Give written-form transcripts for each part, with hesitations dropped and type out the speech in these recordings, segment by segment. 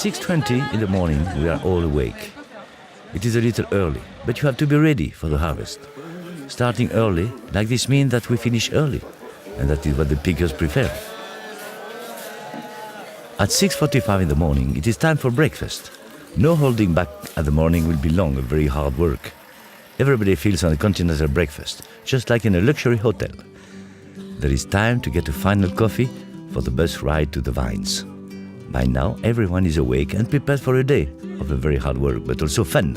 6:20 in the morning, we are all awake. It is a little early, but you have to be ready for the harvest. Starting early, like this means that we finish early, and that is what the pickers prefer. At 6:45 in the morning, it is time for breakfast. No holding back at the morning will be long, a very hard work. Everybody feels on a continental breakfast, just like in a luxury hotel. There is time to get a final coffee for the bus ride to the vines. By now, everyone is awake and prepared for a day of a very hard work, but also fun.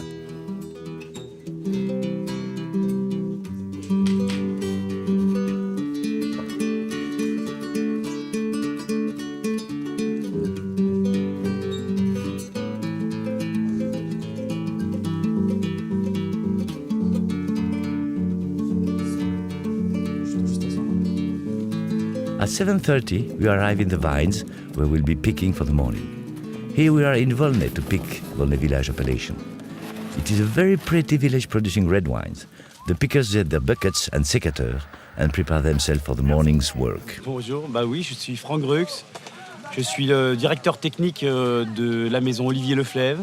At 7:30, we arrive in the vines where we'll be picking for the morning. Here we are in Volnay to pick Volnay village appellation. It is a very pretty village producing red wines. The pickers get their buckets and sécateurs and prepare themselves for the morning's work. Bonjour, oui, je suis Franck Greux. Je suis le directeur technique de la maison Olivier Leflève.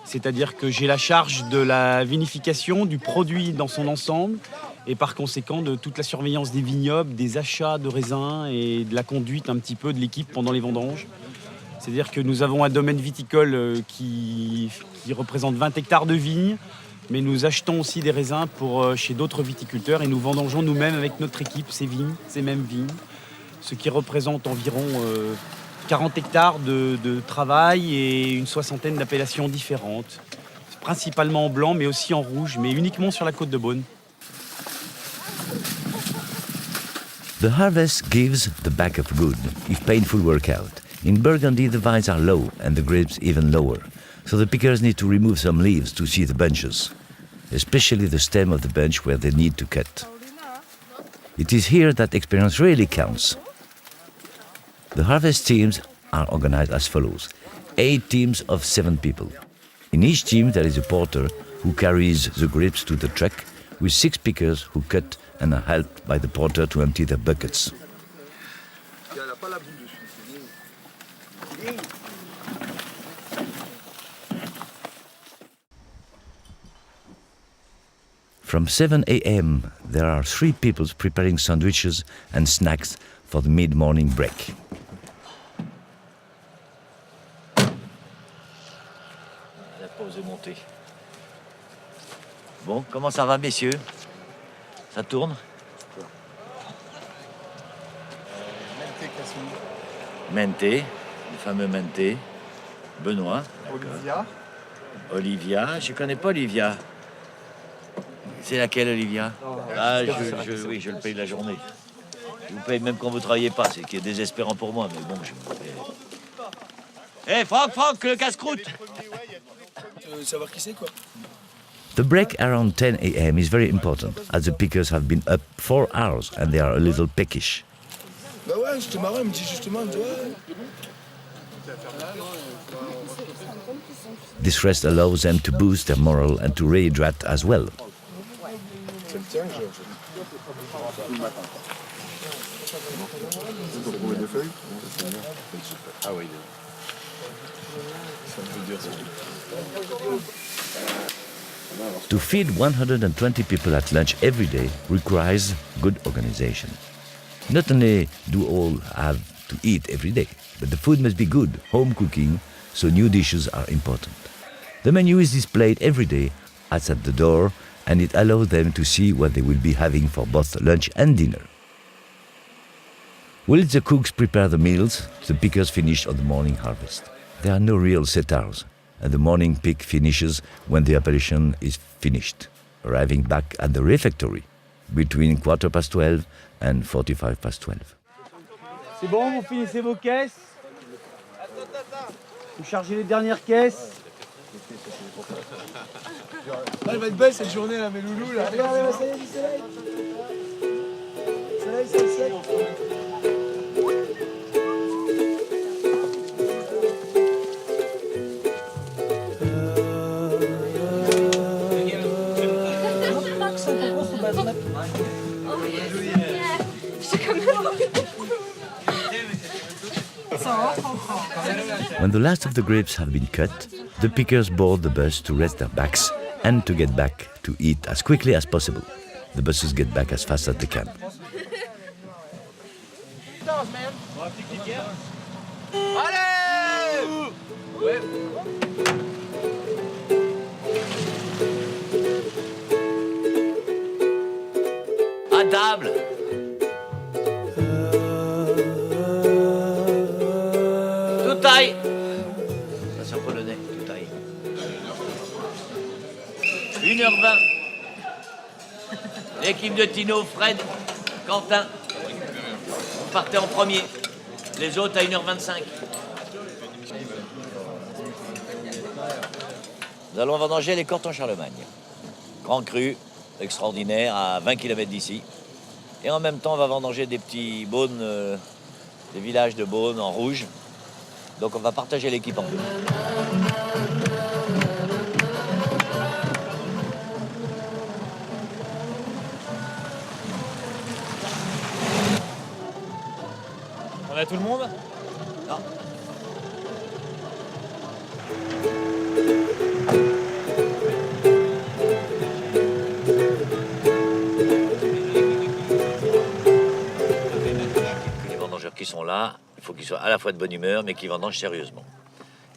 C'est-à-dire que j'ai la charge de la vinification, du produit dans son ensemble, et par conséquent de toute la surveillance des vignobles, des achats de raisins et de la conduite un petit peu de l'équipe pendant les vendanges. C'est-à-dire que nous avons un domaine viticole qui représente 20 hectares de vignes, mais nous achetons aussi des raisins chez d'autres viticulteurs et nous vendangeons nous-mêmes avec notre équipe ces mêmes vignes, ce qui représente environ 40 hectares de travail et une soixantaine d'appellations différentes, principalement en blanc mais aussi en rouge, mais uniquement sur la côte de Beaune. The harvest gives the back of good, if painful workout. In Burgundy, the vines are low and the grapes even lower, so the pickers need to remove some leaves to see the bunches, especially the stem of the bunch where they need to cut. It is here that experience really counts. The harvest teams are organized as follows: 8 teams of 7 people. In each team there is a porter who carries the grapes to the truck, with 6 pickers who cut and are helped by the porter to empty their buckets. From 7 a.m., there are 3 people preparing sandwiches and snacks for the mid-morning break. La pause est montée. Bon, comment ça va, messieurs? Ça tourne? Menté, le fameux Menté. Benoît. Olivia, je connais pas Olivia. C'est laquelle, Olivia? Oui, je le paye la journée. Je vous paye même quand vous travaillez pas, c'est qui est désespérant pour moi, mais bon, je me paye. Hé, Franck, le casse-croûte! Savoir qui c'est, quoi. The break around 10 a.m. is very important, as the pickers have been up 4 hours and they are a little peckish. Bah ouais, j'étais marrant, il me dit justement, il me dit ouais. This rest allows them to boost their morale and to rehydrate as well. C'est le tien que j'ai. Vous trouvez des feuilles? Ah oui. C'est un peu dur, ça. To feed 120 people at lunch every day requires good organization. Not only do all have to eat every day, but the food must be good, home cooking, so new dishes are important. The menu is displayed every day outside the door, and it allows them to see what they will be having for both lunch and dinner. While the cooks prepare the meals, the pickers finish on the morning harvest. There are no real setars, and the morning pick finishes when the appellation is finished, arriving back at the refectory between 12:15 and 12:45. C'est bon, vous finissez vos caisses? Vous chargez les dernières caisses? Ah, elle va être belle cette journée là, mes loulous là. Regarde, ça y est, du soleil. Soleil. Ça rentre en France. When the last of the grapes have been cut, the pickers board the bus to rest their backs and to get back to eat as quickly as possible. The buses get back as fast as they can. À table. Tout taille. Ça c'est en polonais, tout taille. 1h20. L'équipe de Tino, Fred, Quentin. Vous partez en premier. Les autres à 1h25. Nous allons vendanger les Cortons Charlemagne. Grand cru, extraordinaire, à 20 km d'ici. Et en même temps, on va vendanger des petits Beaunes, des villages de Beaune en rouge. Donc on va partager l'équipe en deux. On a tout le monde? Non. Les vendangeurs qui sont là, il faut qu'ils soient à la fois de bonne humeur, mais qu'ils vendangent sérieusement.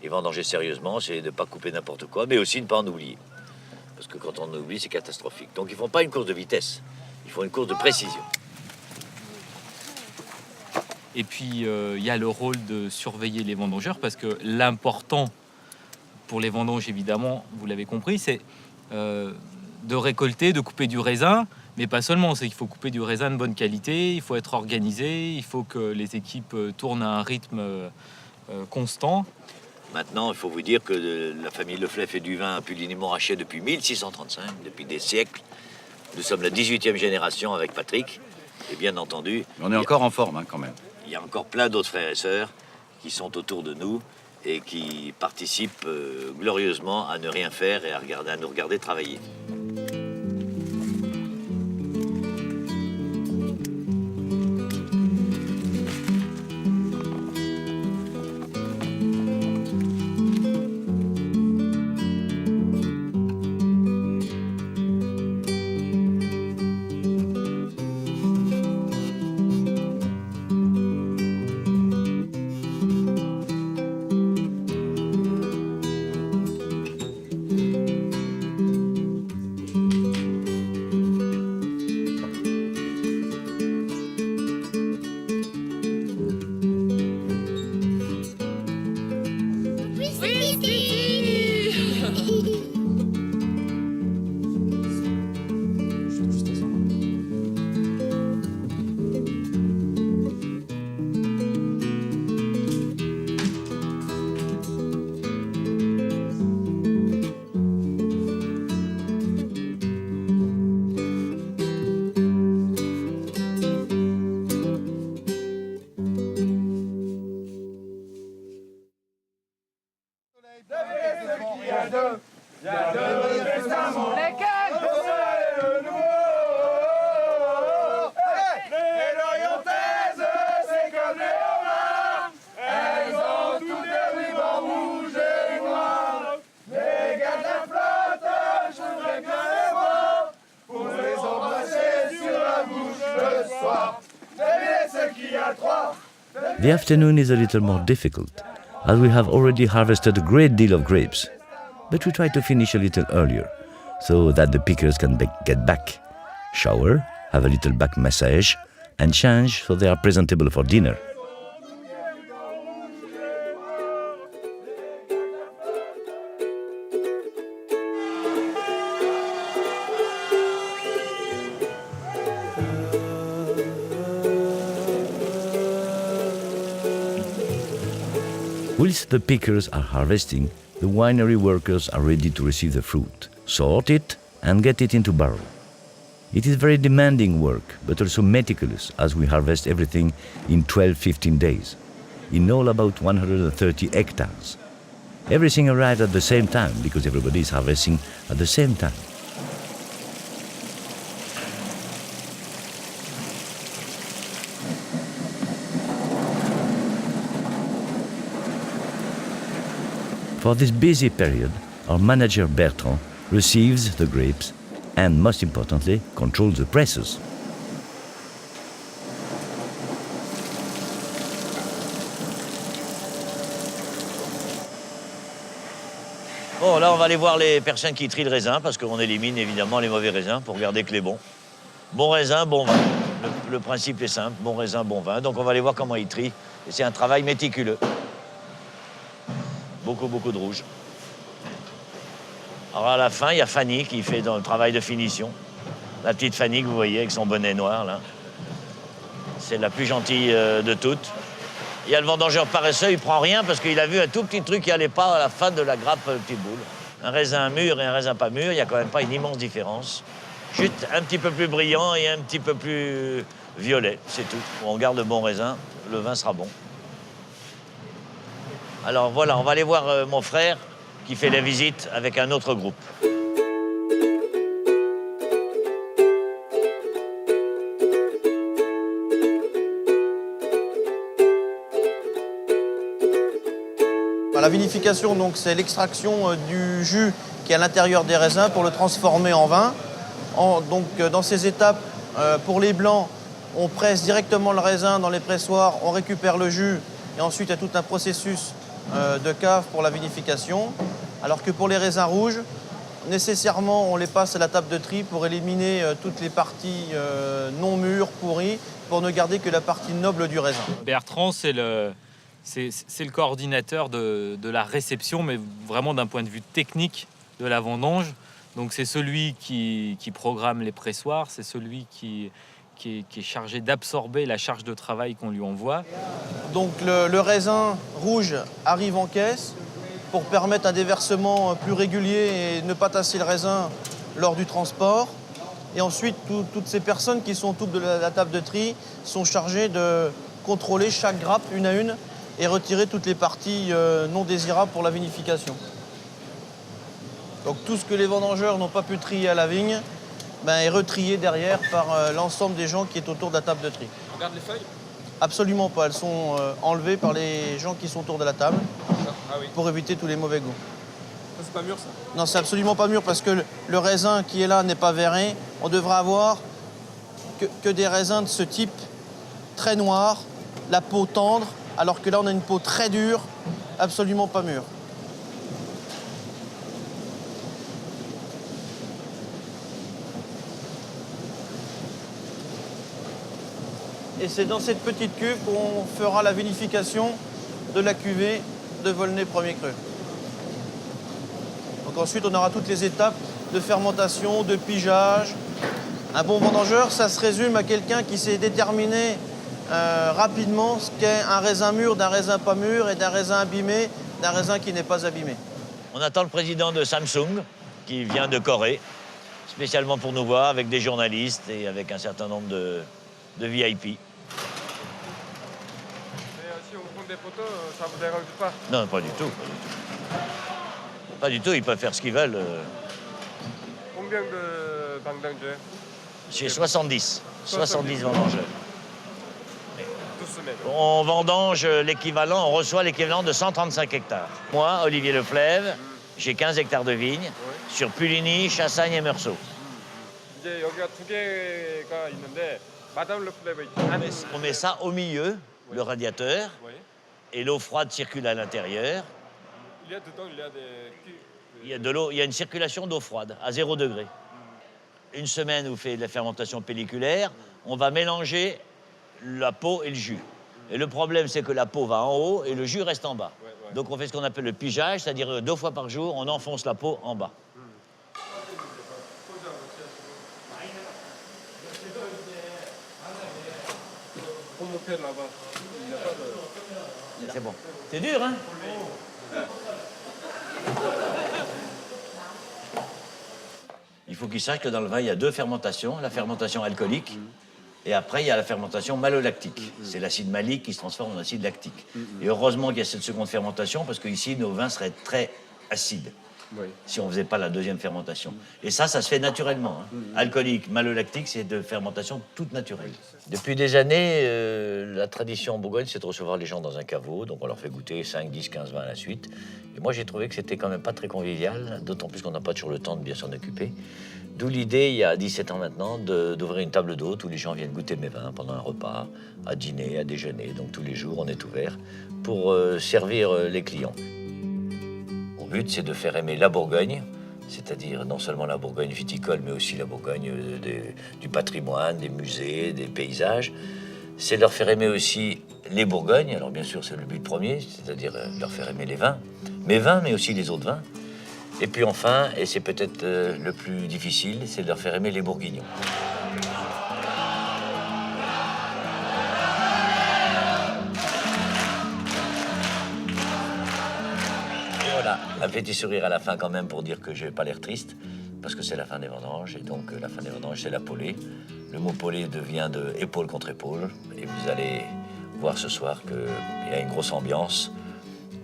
Et vendanger sérieusement, c'est de ne pas couper n'importe quoi, mais aussi de ne pas en oublier. Parce que quand on oublie, c'est catastrophique. Donc ils ne font pas une course de vitesse, ils font une course de précision. Et puis, il y a le rôle de surveiller les vendangeurs, parce que l'important pour les vendanges, évidemment, vous l'avez compris, c'est de récolter, de couper du raisin, mais pas seulement, c'est qu'il faut couper du raisin de bonne qualité, il faut être organisé, il faut que les équipes tournent à un rythme constant. Maintenant, il faut vous dire que la famille Leflay fait du vin à Puligny-Montrachet depuis 1635, depuis des siècles. Nous sommes la 18e génération avec Patrick, et bien entendu... Mais on est encore en forme, hein, quand même. Il y a encore plein d'autres frères et sœurs qui sont autour de nous et qui participent glorieusement à ne rien faire et à nous regarder travailler. The afternoon is a little more difficult, as we have already harvested a great deal of grapes. But we try to finish a little earlier, so that the pickers can get back, shower, have a little back massage, and change so they are presentable for dinner. Whilst the pickers are harvesting, the winery workers are ready to receive the fruit, sort it, and get it into barrel. It is very demanding work, but also meticulous, as we harvest everything in 12-15 days, in all about 130 hectares. Everything arrives at the same time, because everybody is harvesting at the same time. For this busy period, our manager Bertrand receives the grapes and, most importantly, controls the presses. Bon, là, on va aller voir les personnes qui trient le raisin, parce qu'on élimine évidemment les mauvais raisins pour garder que les bons. Bon raisin, bon vin. Le principe est simple, bon raisin, bon vin. Donc on va aller voir comment ils trient. Et c'est un travail méticuleux. Beaucoup, beaucoup de rouge. Alors à la fin, il y a Fanny qui fait dans le travail de finition. La petite Fanny que vous voyez avec son bonnet noir, là. C'est la plus gentille de toutes. Il y a le vendangeur paresseux, il prend rien parce qu'il a vu un tout petit truc qui n'allait pas à la fin de la grappe petite boule. Un raisin mûr et un raisin pas mûr, il n'y a quand même pas une immense différence. Juste un petit peu plus brillant et un petit peu plus violet, c'est tout. On garde le bon raisin, le vin sera bon. Alors voilà, on va aller voir mon frère qui fait la visite avec un autre groupe. La vinification, donc, c'est l'extraction du jus qui est à l'intérieur des raisins pour le transformer en vin. Dans ces étapes, pour les blancs, on presse directement le raisin dans les pressoirs, on récupère le jus et ensuite il y a tout un processus de cave pour la vinification. Alors que pour les raisins rouges, nécessairement on les passe à la table de tri pour éliminer toutes les parties non mûres, pourries, pour ne garder que la partie noble du raisin. Bertrand, c'est le coordinateur de la réception, mais vraiment d'un point de vue technique de la vendange. Donc c'est celui qui programme les pressoirs, c'est celui qui est chargé d'absorber la charge de travail qu'on lui envoie. Donc le raisin rouge arrive en caisse pour permettre un déversement plus régulier et ne pas tasser le raisin lors du transport. Et ensuite, toutes ces personnes qui sont autour de la table de tri sont chargées de contrôler chaque grappe une à une et retirer toutes les parties non désirables pour la vinification. Donc tout ce que les vendangeurs n'ont pas pu trier à la vigne est retrié derrière par l'ensemble des gens qui est autour de la table de tri. On garde les feuilles? Absolument pas, elles sont enlevées par les gens qui sont autour de la table pour éviter tous les mauvais goûts. Ça, c'est pas mûr, ça? Non, c'est absolument pas mûr parce que le raisin qui est là n'est pas verré. On devrait avoir que des raisins de ce type, très noirs, la peau tendre, alors que là, on a une peau très dure, absolument pas mûre. Et c'est dans cette petite cuve qu'on fera la vinification de la cuvée de Volnay Premier Cru. Donc ensuite, on aura toutes les étapes de fermentation, de pigeage. Un bon vendangeur, ça se résume à quelqu'un qui sait déterminer rapidement ce qu'est un raisin mûr d'un raisin pas mûr et d'un raisin abîmé d'un raisin qui n'est pas abîmé. On attend le président de Samsung qui vient de Corée, spécialement pour nous voir avec des journalistes et avec un certain nombre de VIP. Mais si on prend des photos, ça vous dérange pas? Non, pas du tout. Pas du tout, ils peuvent faire ce qu'ils veulent. Combien de vendangeurs? J'ai 70 vendangeurs. Tous semaines. On vendange l'équivalent, on reçoit l'équivalent de 135 hectares. Moi, Olivier Leflèvre, j'ai 15 hectares de vignes sur Puligny, Chassagne et Meursault. 이제 여기가 두 개가 있는데 마담 르플레브 있죠. On met ça au milieu, le radiateur, Oui. et l'eau froide circule à l'intérieur. Il y a dedans, il y a des... Il y a de l'eau, il y a une circulation d'eau froide à 0 degré. Une semaine, vous faites de la fermentation pelliculaire, on va mélanger la peau et le jus. Et le problème, c'est que la peau va en haut et le jus reste en bas. Donc on fait ce qu'on appelle le pigeage, c'est-à-dire 2 fois par jour, on enfonce la peau en bas. Pour mon père là-bas, il n'y a pas de... C'est bon. C'est dur, hein? Il faut qu'ils sachent que dans le vin, il y a 2 fermentations. La fermentation alcoolique et après, il y a la fermentation malolactique. C'est l'acide malique qui se transforme en acide lactique. Et heureusement qu'il y a cette seconde fermentation parce qu'ici, nos vins seraient très acides. Oui. si on ne faisait pas la deuxième fermentation. Et ça se fait naturellement. Hein. Alcoolique, malolactique, c'est de fermentation toute naturelle. Depuis des années, la tradition en Bourgogne, c'est de recevoir les gens dans un caveau. Donc on leur fait goûter 5, 10, 15 vins à la suite. Et moi, j'ai trouvé que c'était quand même pas très convivial, d'autant plus qu'on n'a pas toujours le temps de bien s'en occuper. D'où l'idée, il y a 17 ans maintenant, d'ouvrir une table d'hôte où les gens viennent goûter mes vins pendant un repas, à dîner, à déjeuner. Donc tous les jours, on est ouvert pour servir les clients. Mon but, c'est de faire aimer la Bourgogne, c'est-à-dire non seulement la Bourgogne viticole, mais aussi la Bourgogne du patrimoine, des musées, des paysages. C'est de leur faire aimer aussi les Bourgognes. Alors bien sûr, c'est le but premier, c'est-à-dire leur faire aimer les vins. Mes vins, mais aussi les autres vins. Et puis enfin, et c'est peut-être le plus difficile, c'est de leur faire aimer les Bourguignons. Et voilà, un petit sourire à la fin quand même pour dire que je n'ai pas l'air triste, parce que c'est la fin des vendanges, et donc la fin des vendanges, c'est la polée. Le mot polée devient de épaule contre épaule, et vous allez voir ce soir qu'il y a une grosse ambiance.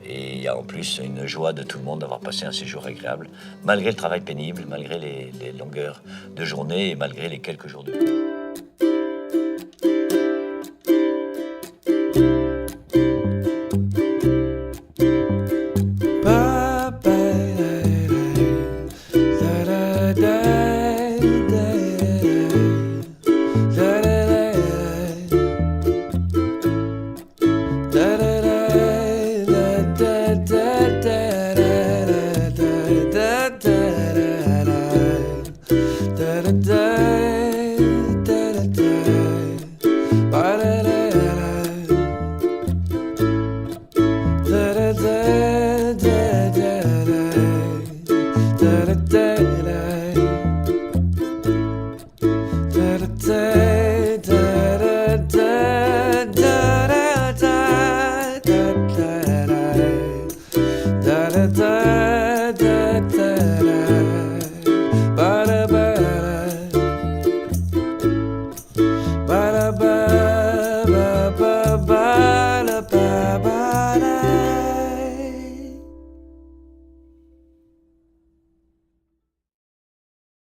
Et il y a en plus une joie de tout le monde d'avoir passé un séjour agréable, malgré le travail pénible, malgré les longueurs de journée et malgré les quelques jours de pluie.